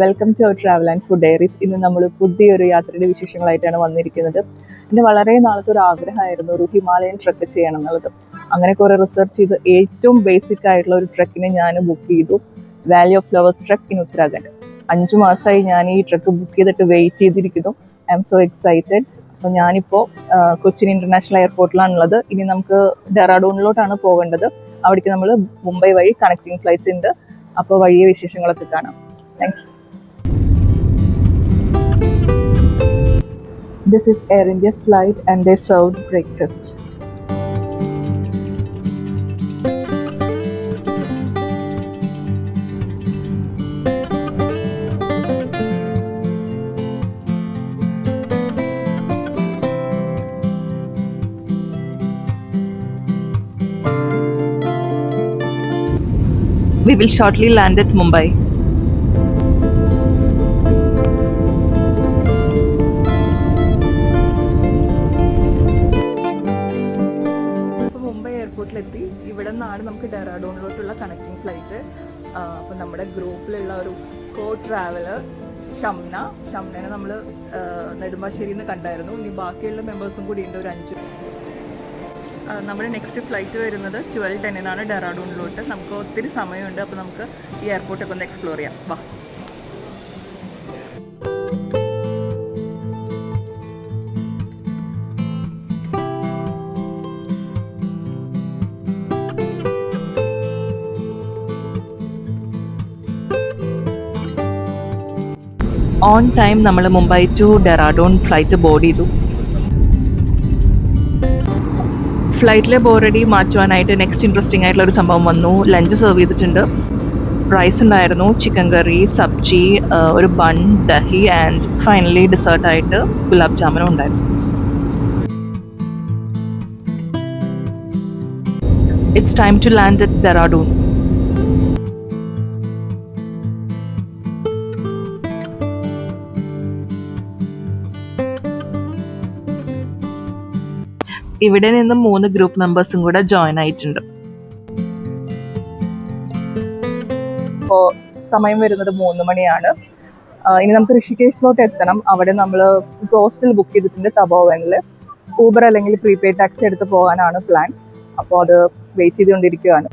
Welcome to our travel and food diaries. ഇന്ന് നമ്മൾ പുതിയൊരു യാത്രയുടെ വിശേഷങ്ങളായിട്ടാണ് വന്നിരിക്കുന്നത്. എൻ്റെ വളരെ നാളത്തെ ഒരു ആഗ്രഹമായിരുന്നു ഒരു ഹിമാലയൻ ട്രെക്ക് ചെയ്യണം എന്നുള്ളത്. അങ്ങനെ കുറേ റിസർച്ച് ചെയ്ത് ഏറ്റവും ബേസിക് ആയിട്ടുള്ള ഒരു ട്രെക്കിനെ ഞാൻ ബുക്ക് ചെയ്തു. Valley of flowers trek in Uttarakhand. 5 മാസമായി ഞാൻ ഈ ട്രെക്ക് ബുക്ക് ചെയ്തിട്ട് വെയിറ്റ് ചെയ്തിരിക്കുന്നു. I M so excited. അപ്പോൾ ഞാനിപ്പോൾ കൊച്ചിൻ ഇൻ്റർനാഷണൽ എയർപോർട്ടിലാണുള്ളത്. ഇനി നമുക്ക് ഡെറാഡൂണിലോട്ടാണ് പോകേണ്ടത്. അവിടേക്ക് നമ്മൾ മുംബൈ വഴി കണക്റ്റിംഗ് ഫ്ലൈറ്റ്സ് ഉണ്ട്. അപ്പോൾ വഴിയെ വിശേഷങ്ങളൊക്കെ കാണാം. Thank you. This is Air India flight and they served breakfast. We will shortly land at Mumbai. എയർപോർട്ടിലെത്തി. ഇവിടെ നിന്നാണ് നമുക്ക് ഡെറാഡൂണിലോട്ടുള്ള കണക്റ്റിംഗ് ഫ്ലൈറ്റ്. അപ്പം നമ്മുടെ ഗ്രൂപ്പിലുള്ള ഒരു കോ ട്രാവലർ ഷംനനെ നമ്മൾ നെടുമ്പാശ്ശേരിയിൽ നിന്ന് കണ്ടായിരുന്നു. ഇനി ബാക്കിയുള്ള മെമ്പേഴ്സും കൂടി ഉണ്ട്, ഒരു 5. നമ്മുടെ നെക്സ്റ്റ് ഫ്ലൈറ്റ് വരുന്നത് 12:10 ഡെറാഡൂണിലോട്ട്. നമുക്ക് ഒത്തിരി സമയമുണ്ട്. അപ്പോൾ നമുക്ക് ഈ എയർപോർട്ടൊക്കെ ഒന്ന് എക്സ്പ്ലോർ ചെയ്യാം. വാ. ഓൺ ടൈം നമ്മൾ Mumbai to Dehradun flight board ചെയ്തു. ഫ്ലൈറ്റിലെ ബോർഡടി മാറ്റുവാനായിട്ട് നെക്സ്റ്റ് ഇൻട്രസ്റ്റിംഗ് ആയിട്ടുള്ള ഒരു സംഭവം വന്നു. ലഞ്ച് സെർവ് ചെയ്തിട്ടുണ്ട്. റൈസ് ഉണ്ടായിരുന്നു, ചിക്കൻ കറി, സബ്ജി, ഒരു ബൺ, ദഹി ആൻഡ് ഫൈനലി ഡെസേർട്ടായിട്ട് ഗുലാബ് ജാമുനും ഉണ്ടായിരുന്നു. It's time to land at Dehradun. ഇവിടെ നിന്ന് 3 ഗ്രൂപ്പ് മെമ്പേഴ്സും കൂടെ ജോയിൻ ആയിട്ടുണ്ട്. ഇപ്പോൾ സമയം വരുന്നത് 3 മണിയാണ്. ഇനി നമുക്ക് ഋഷികേശിലോട്ട് എത്തണം. അവിടെ നമ്മൾ ഹോസ്റ്റൽ ബുക്ക് ചെയ്തിട്ടുണ്ട് തപോവനിൽ. ഊബർ അല്ലെങ്കിൽ പ്രീപെയ്ഡ് ടാക്സി എടുത്ത് പോകാനാണ് പ്ലാൻ. അപ്പോൾ അത് വെയിറ്റ് ചെയ്തുകൊണ്ടിരിക്കുകയാണ്.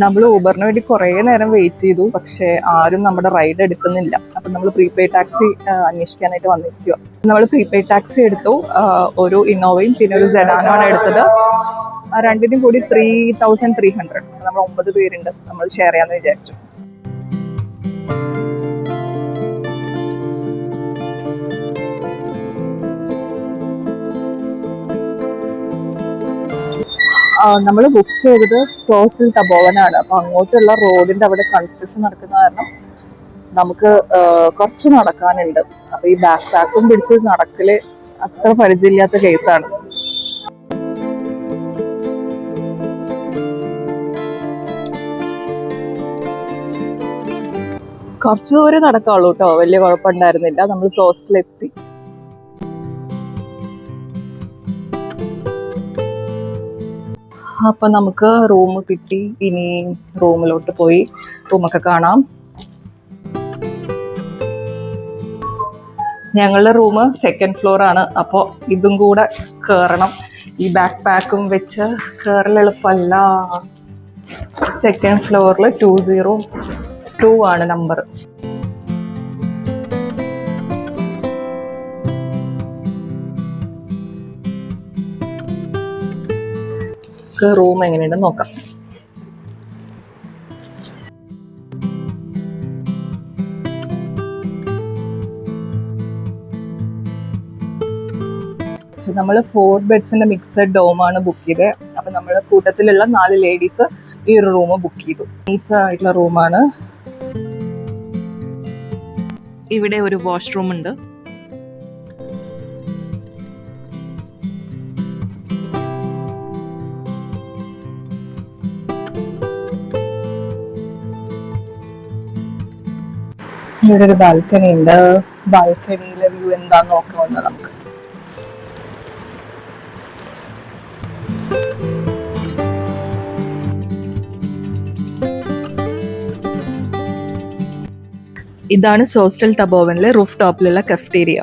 നമ്മൾ ഊബറിന് വേണ്ടി കുറേ നേരം വെയിറ്റ് ചെയ്തു. പക്ഷേ ആരും നമ്മുടെ റൈഡ് എടുക്കുന്നില്ല. അപ്പം നമ്മൾ പ്രീപെയ്ഡ് ടാക്സി അന്വേഷിക്കാനായിട്ട് വന്നിരിക്കുക. നമ്മൾ പ്രീപെയ്ഡ് ടാക്സി എടുത്തു. ഒരു ഇന്നോവയും പിന്നെ ഒരു സെഡാനുമാണ് എടുത്തത്. രണ്ടിനും കൂടി 3,300. നമ്മൾ 9 പേരുണ്ട്. നമ്മൾ ഷെയർ ചെയ്യാമെന്ന് വിചാരിച്ചു. നമ്മൾ ബുക്ക് ചെയ്തത് സോസിൽ തപോവനാണ്. അപ്പോൾ അങ്ങോട്ടുള്ള റോഡിൻ്റെ അവിടെ കൺസ്ട്രക്ഷൻ നടക്കുന്ന കാരണം നമുക്ക് കുറച്ച് നടക്കാനുണ്ട്. അപ്പോൾ ഈ ബാക്ക് പാക്കും പിടിച്ച് നടക്കല് അത്ര പരിചയമില്ലാത്ത കേസാണ്. കുറച്ച് ദൂരം നടക്കാവുള്ളൂ കേട്ടോ, വലിയ കുഴപ്പമുണ്ടായിരുന്നില്ല. നമ്മൾ സോസിലെത്തി. അപ്പം നമുക്ക് റൂം കിട്ടി. ഇനി റൂമിലോട്ട് പോയി റൂമൊക്കെ കാണാം. ഞങ്ങളുടെ റൂം 2nd ഫ്ലോറാണ്. അപ്പോൾ ഇതും കൂടെ കയറണം. ഈ ബാക്ക് പാക്കും വെച്ച് കയറൽ എളുപ്പമല്ല. 2nd ഫ്ലോറിൽ 202 ആണ് നമ്പർ. റൂം എങ്ങനെയുണ്ടെന്ന് നോക്കാം. നമ്മൾ 4 ബെഡ്സിന്റെ മിക്സഡ് ഡോമാണ് ബുക്ക് ചെയ്തത്. അപ്പൊ നമ്മുടെ കൂട്ടത്തിലുള്ള 4 ലേഡീസ് ഈ ഒരു റൂം ബുക്ക് ചെയ്തു. നീറ്റ് ആയിട്ടുള്ള റൂമാണ്. ഇവിടെ ഒരു വാഷ്റൂം ഉണ്ട്. ഇവിടെ ഒരു ബാൽക്കണി ഉണ്ട്. ബാൽക്കണിയിലെ വ്യൂ എന്താന്ന് നോക്കാവുന്ന നമുക്ക്. ഇതാണ് സോസ്റ്റൽ തപോവനിലെ റൂഫ് ടോപ്പിലുള്ള കഫ്റ്റീരിയ.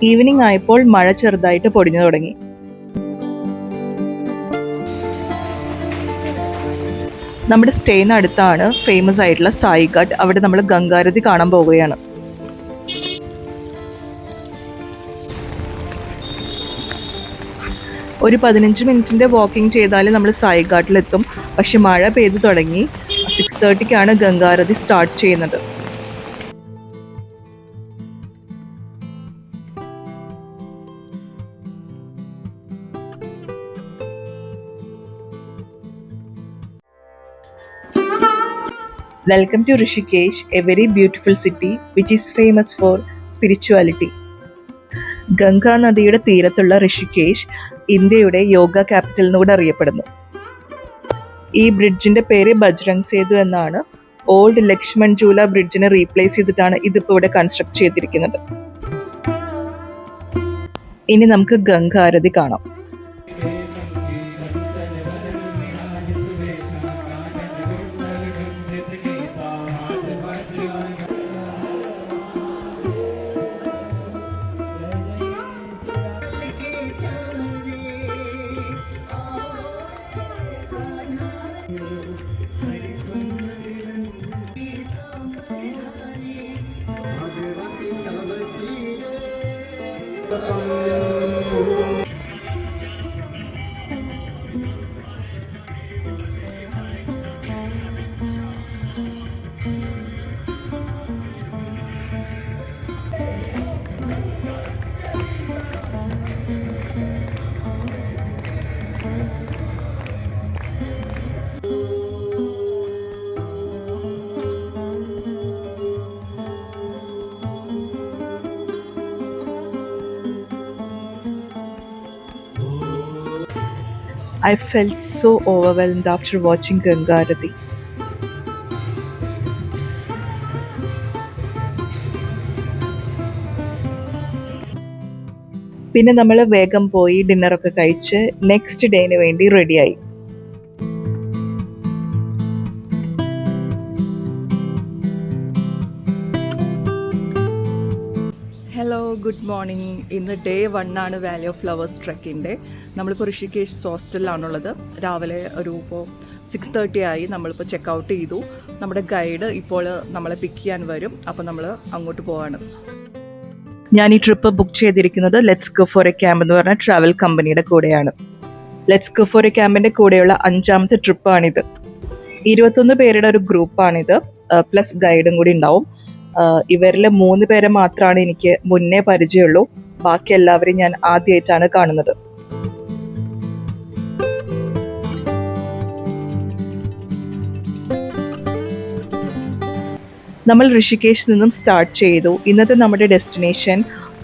ഈവനിങ് ആയപ്പോൾ മഴ ചെറുതായിട്ട് പൊടിഞ്ഞു തുടങ്ങി. നമ്മുടെ സ്റ്റേന് അടുത്താണ് ഫേമസ് ആയിട്ടുള്ള സായി ഘാട്ട്. അവിടെ നമ്മൾ ഗംഗാരതി കാണാൻ പോവുകയാണ്. ഒരു 15 മിനിറ്റിൻ്റെ വാക്കിംഗ് ചെയ്താൽ നമ്മൾ സായി ഘാട്ടിലെത്തും. പക്ഷെ മഴ പെയ്തു തുടങ്ങി. 6:30ക്കാണ് ഗംഗാരതി സ്റ്റാർട്ട് ചെയ്യുന്നത്. Welcome to Rishikesh, a very beautiful city which is famous for spirituality. Ganga നദിയുടെ തീരത്തുള്ള ഋഷികേശ് ഇന്ത്യയുടെ യോഗ ക്യാപിറ്റൽ എന്നുകൂടെ അറിയപ്പെടുന്നു. ഈ ബ്രിഡ്ജിന്റെ പേര് ബജ്രംഗ് സേതു എന്നാണ്. ഓൾഡ് ലക്ഷ്മൺ ജൂല ബ്രിഡ്ജിനെ റീപ്ലേസ് ചെയ്തിട്ടാണ് ഇതിപ്പോൾ ഇവിടെ കൺസ്ട്രക്ട് ചെയ്തിരിക്കുന്നത്. ഇനി നമുക്ക് ഗംഗാരതി കാണാം. I felt so overwhelmed after watching Ganga Aarati. പിന്നെ നമ്മൾ വേഗം പോയി ഡിന്നറൊക്കെ കഴിച്ച് നെക്സ്റ്റ് ഡേന് വേണ്ടി റെഡിയായി. Hello, good morning. ഇന്ന് ഡേ 1 ആണ് വാലി ഓഫ് ഫ്ലവേഴ്സ് ട്രെക്കിൻ്റെ. നമ്മളിപ്പോൾ ഋഷികേശ് ഹോസ്റ്റലിലാണുള്ളത്. രാവിലെ ഇപ്പോൾ 6:30 ആയി. നമ്മളിപ്പോൾ ചെക്കൗട്ട് ചെയ്തു. നമ്മുടെ ഗൈഡ് ഇപ്പോൾ നമ്മളെ പിക്ക് ചെയ്യാൻ വരും. അപ്പോൾ നമ്മൾ അങ്ങോട്ട് പോവാണ്. ഞാൻ ഈ ട്രിപ്പ് ബുക്ക് ചെയ്തിരിക്കുന്നത് let's go for A camp എന്ന് പറഞ്ഞ ട്രാവൽ കമ്പനിയുടെ കൂടെയാണ്. ലെറ്റ്സ് ഗോ ഫോർ എ ക്യാമ്പിൻ്റെ കൂടെയുള്ള 5ാമത്തെ ട്രിപ്പാണിത്. 21 പേരുടെ ഒരു ഗ്രൂപ്പാണിത്. പ്ലസ് ഗൈഡും കൂടി ഉണ്ടാവും. ഇവരിൽ 3 പേരെ മാത്രമാണ് എനിക്ക് മുന്നേ പരിചയമുള്ളൂ. ബാക്കി എല്ലാവരും ഞാൻ ആദ്യമായിട്ടാണ് കാണുന്നത്. നമ്മൾ ഋഷികേശിൽ നിന്നും സ്റ്റാർട്ട് ചെയ്തു. ഇന്നത്തെ നമ്മുടെ ഡെസ്റ്റിനേഷൻ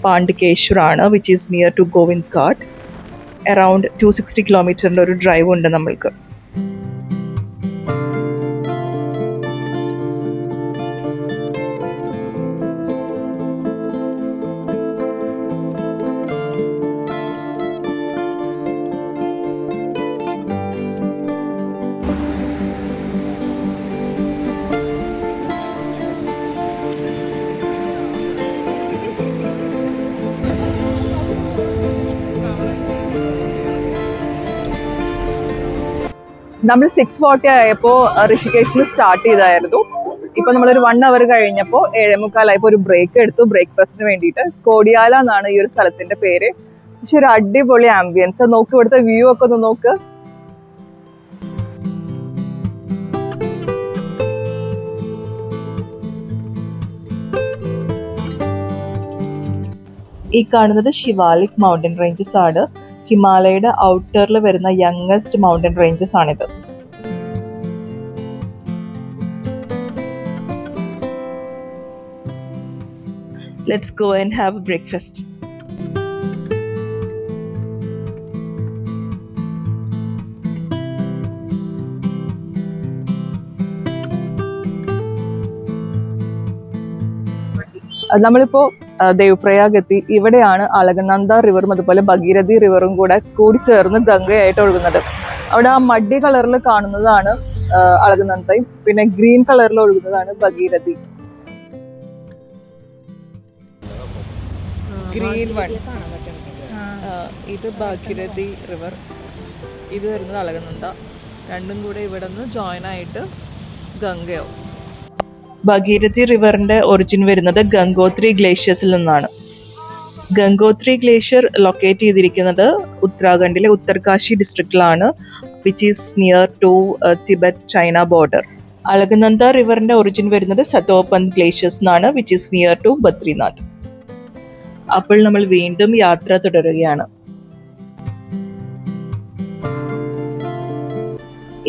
പാണ്ഡുകേശ്വർ ആണ്, which is near to Govind Ghat. Around 260 കിലോമീറ്ററിൻ്റെ ഒരു ഡ്രൈവ് ഉണ്ട് നമ്മൾക്ക്. നമ്മൾ 6:40 ആയപ്പോൾ ഋഷികേശിൽ സ്റ്റാർട്ട് ചെയ്തായിരുന്നു. ഇപ്പൊ നമ്മളൊരു 1 അവർ കഴിഞ്ഞപ്പോൾ 7:45 ഒരു ബ്രേക്ക് എടുത്തു ബ്രേക്ക്ഫാസ്റ്റിന് വേണ്ടിയിട്ട്. കോടിയാല എന്നാണ് ഈ ഒരു സ്ഥലത്തിന്റെ പേര്. പക്ഷെ ഒരു അടിപൊളി ആംബിയൻസ്. നോക്ക്, ഇവിടുത്തെ വ്യൂ ഒക്കെ ഒന്ന് നോക്ക്. ഈ കാണുന്നത് ശിവാലിക് മൗണ്ടൻ റേഞ്ചസ് ആണ്. ഹിമാലയയുടെ ഔട്ടറിൽ വരുന്ന യങ്ങസ്റ്റ് മൗണ്ടൻ റേഞ്ചസ് ആണിത്. Let's go and have breakfast. നമ്മളിപ്പോൾ ദേവപ്രയാഗ് എത്തി. ഇവിടെയാണ് അളകനന്ദ റിവറും അതുപോലെ ഭഗീരഥി റിവറും കൂടെ കൂടി ചേർന്ന് ഗംഗയായിട്ട് ഒഴുകുന്നത്. അവിടെ ആ മഡി കളറിൽ കാണുന്നതാണ് അളകനന്ദയും, പിന്നെ ഗ്രീൻ കളറിൽ ഒഴുകുന്നതാണ് ഭഗീരഥി. ഗ്രീൻ വൺ ഇത് ഭാഗീരഥി റിവർ, ഇത് വരുന്നത് അളകനന്ദ. രണ്ടും കൂടെ ഇവിടെ നിന്ന് ജോയിൻ ആയിട്ട് ഗംഗയോ. ഭാഗീരഥി റിവറിന്റെ ഒറിജിൻ വരുന്നത് ഗംഗോത്രി ഗ്ലേഷ്യസിൽ നിന്നാണ്. ഗംഗോത്രി ഗ്ലേഷ്യർ ലൊക്കേറ്റ് ചെയ്തിരിക്കുന്നത് ഉത്തരാഖണ്ഡിലെ ഉത്തർകാശി ഡിസ്ട്രിക്റ്റിലാണ്, which is near to Tibet China border. Alaknanda റിവറിന്റെ ഒറിജിൻ വരുന്നത് സതോപന്ത് ഗ്ലേഷ്യസ് എന്നാണ്, which is near to Badrinath. അപ്പോൾ നമ്മൾ വീണ്ടും യാത്ര തുടരുകയാണ്.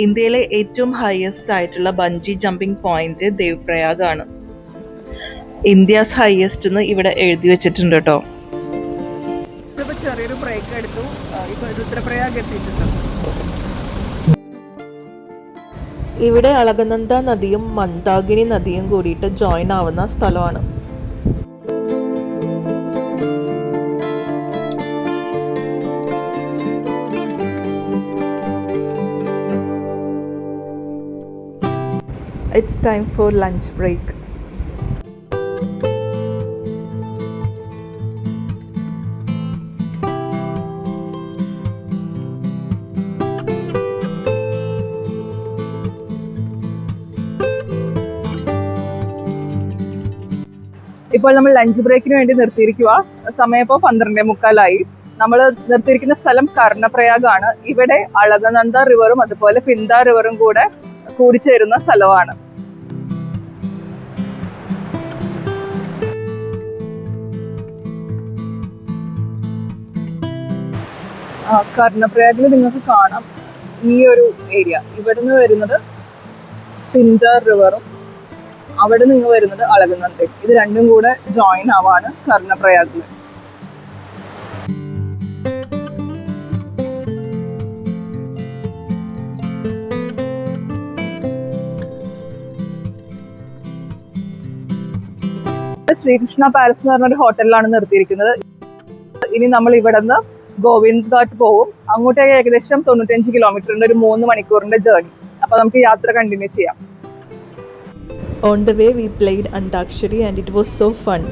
ഇന്ത്യയിലെ ഏറ്റവും ഹയസ്റ്റ് ആയിട്ടുള്ള ബഞ്ചി ജമ്പിംഗ് പോയിന്റ് ദേവപ്രയാഗ് ആണ്. ഇന്ത്യാസ് ഹയസ്റ്റ് എന്ന് ഇവിടെ എഴുതി വെച്ചിട്ടുണ്ട് കേട്ടോ. ഇപ്പോൾ ചെറിയൊരു ബ്രേക്ക് എടുത്തു. ഇപ്പോൾ രുദ്രപ്രയാഗ് എത്തിച്ചിട്ടുണ്ട്. ഇവിടെ അളകനന്ദ നദിയും മന്ദാകിനി നദിയും കൂടിയിട്ട് ജോയിൻ ആവുന്ന സ്ഥലമാണ്. It's time for lunch break. ഇപ്പോൾ നമ്മൾ ലഞ്ച് ബ്രേക്കിന് വേണ്ടി നിർത്തിയിരിക്കുക. സമയം ഇപ്പോൾ 12:45. നമ്മൾ നിർത്തിയിരിക്കുന്ന സ്ഥലം കർണപ്രയാഗ് ആണ്. ഇവിടെ അളകനന്ദ റിവറും അതുപോലെ പിന്ദ റിവറും കൂടിച്ചേരുന്ന സ്ഥലമാണ്. കർണപ്രയാഗിൽ നിങ്ങൾക്ക് കാണാം ഈ ഒരു ഏരിയ. ഇവിടെ നിന്ന് വരുന്നത് പിന്ദ റിവറും അവിടെ നിന്ന് വരുന്നത് അളകനന്ദയും. ഇത് രണ്ടും കൂടെ ജോയിൻ ആവാണ് കർണപ്രയാഗിൽ. ശ്രീകൃഷ്ണ പാലസ് എന്ന് പറഞ്ഞൊരു ഹോട്ടലിലാണ് നിർത്തിയിരിക്കുന്നത്. ഇനി നമ്മൾ ഇവിടെ നിന്ന് ഗോവിന്ദ് ഘാട്ട് പോകും. അങ്ങോട്ടേക്ക് ഏകദേശം 95 കിലോമീറ്ററിന്റെ ഒരു 3 മണിക്കൂറിന്റെ ജേർണി. അപ്പൊ നമുക്ക് യാത്ര കണ്ടിന്യൂ ചെയ്യാം. On the way we played Antakshari and it was so fun.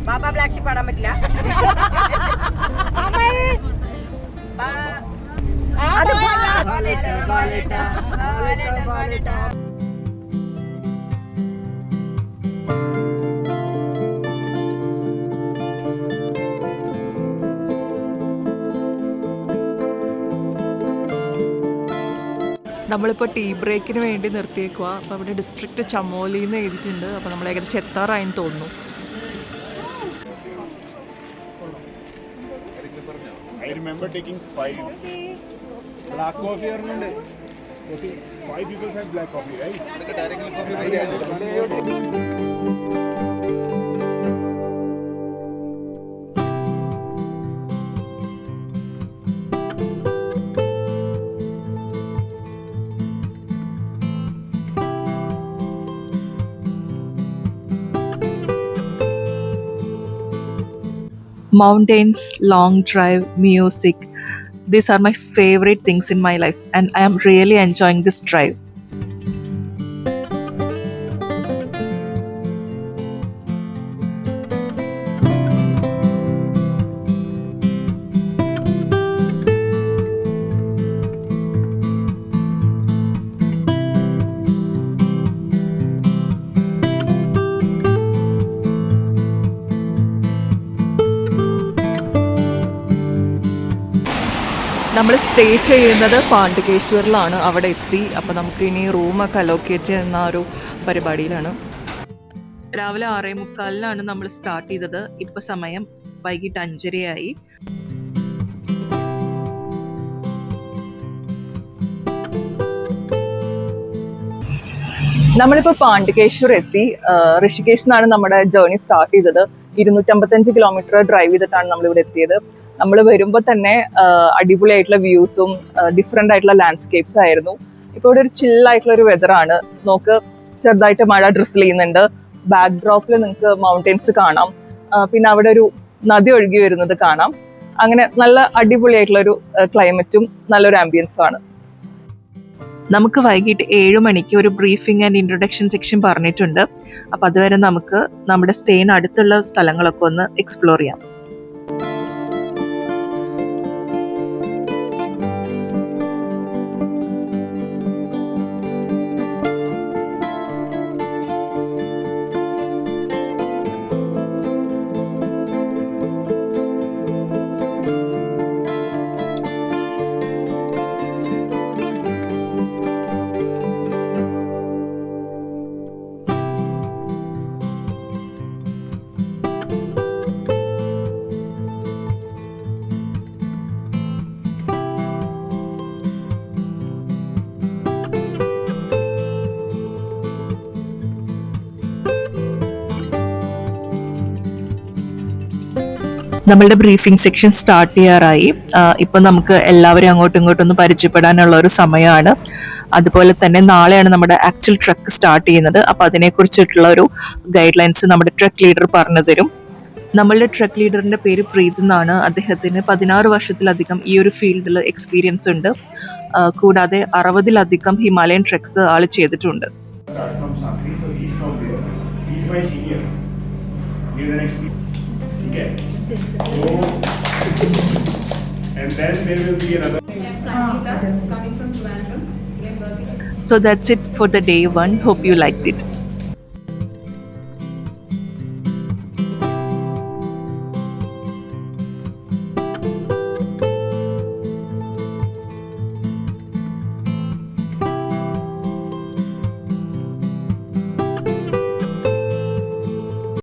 Baba black ship പാടാൻ പറ്റില്ല. നമ്മളിപ്പോൾ ടീ ബ്രേക്കിന് വേണ്ടി നിർത്തിയേക്കുക. അപ്പോൾ അവിടെ ഡിസ്ട്രിക്റ്റ് ചമോലി എന്ന് എഴുതിയിട്ടുണ്ട്. അപ്പോൾ നമ്മൾ ഏകദേശം എത്താറായെന്ന് തോന്നുന്നു. I remember taking 5 black coffee or not? Coffee. 5 people have black coffee, right? Mountains, long drive, music. These are my favorite things in my life and I am really enjoying this drive. നമ്മൾ stay ചെയ്യുന്നത് പാണ്ഡുകേശ്വറിലാണ്. അവിടെ എത്തി. അപ്പോൾ നമുക്ക് ഇനി റൂമൊക്കെ allocate ചെയ്യുന്ന ഒരു പരിപാടിയിലാണ്. രാവിലെ 6:45 നമ്മൾ സ്റ്റാർട്ട് ചെയ്തത്. ഇപ്പോൾ സമയം വൈകിട്ട് 5:30. നമ്മളിപ്പോൾ പാണ്ഡുകേശ്വർ എത്തി. ഋഷികേശ് നിന്നാണ് നമ്മുടെ ജേർണി സ്റ്റാർട്ട് ചെയ്തത്. 255 കിലോമീറ്റർ ഡ്രൈവ് ചെയ്തിട്ടാണ് നമ്മളിവിടെ എത്തിയത്. നമ്മൾ വരുമ്പോൾ തന്നെ അടിപൊളിയായിട്ടുള്ള വ്യൂസും ഡിഫറെൻ്റ് ആയിട്ടുള്ള ലാൻഡ്സ്കേപ്സ് ആയിരുന്നു. ഇപ്പോൾ ഇവിടെ ഒരു ചില്ലായിട്ടുള്ള ഒരു വെതറാണ്. നോക്ക്, ചെറുതായിട്ട് മഴ ഡ്രിസിൽ ചെയ്യുന്നുണ്ട്. ബാക്ക് ഡ്രോപ്പിൽ നിങ്ങൾക്ക് മൗണ്ടെയിൻസ് കാണാം. പിന്നെ അവിടെ ഒരു നദി ഒഴുകി വരുന്നത് കാണാം. അങ്ങനെ നല്ല അടിപൊളിയായിട്ടുള്ളൊരു ക്ലൈമറ്റും നല്ലൊരു ആംബിയൻസും ആണ്. നമുക്ക് വൈകിട്ട് 7 മണിക്ക് ഒരു ബ്രീഫിംഗ് ആൻഡ് ഇൻട്രൊഡക്ഷൻ സെക്ഷൻ പറഞ്ഞിട്ടുണ്ട്. അപ്പം അതുവരെ നമുക്ക് നമ്മുടെ സ്റ്റേയിന് അടുത്തുള്ള സ്ഥലങ്ങളൊക്കെ ഒന്ന് എക്സ്പ്ലോർ ചെയ്യാം. നമ്മളുടെ ബ്രീഫിംഗ് സെക്ഷൻ സ്റ്റാർട്ട് ചെയ്യാറായി. ഇപ്പം നമുക്ക് എല്ലാവരും അങ്ങോട്ടും ഇങ്ങോട്ടും ഒന്ന് പരിചയപ്പെടാനുള്ള ഒരു സമയമാണ്. അതുപോലെ തന്നെ നാളെയാണ് നമ്മുടെ ആക്ച്വൽ ട്രക്ക് സ്റ്റാർട്ട് ചെയ്യുന്നത്. അപ്പോൾ അതിനെക്കുറിച്ചിട്ടുള്ള ഒരു ഗൈഡ് ലൈൻസ് നമ്മുടെ ട്രക്ക് ലീഡർ പറഞ്ഞു തരും. നമ്മളുടെ ട്രക്ക് ലീഡറിന്റെ പേര് പ്രീത് എന്നാണ്. അദ്ദേഹത്തിന് 16 വർഷത്തിലധികം ഈ ഒരു ഫീൽഡിൽ എക്സ്പീരിയൻസ് ഉണ്ട്. കൂടാതെ 60-ലധികം ഹിമാലയൻ ട്രെക്സ് ആൾ ചെയ്തിട്ടുണ്ട്. Start from Sakri, so he's from there. He's my senior. He's an expert. Okay. So, and then there will be another. Sangeeta, coming from Trivandrum. We are working. So that's it for the day 1. Hope you liked it.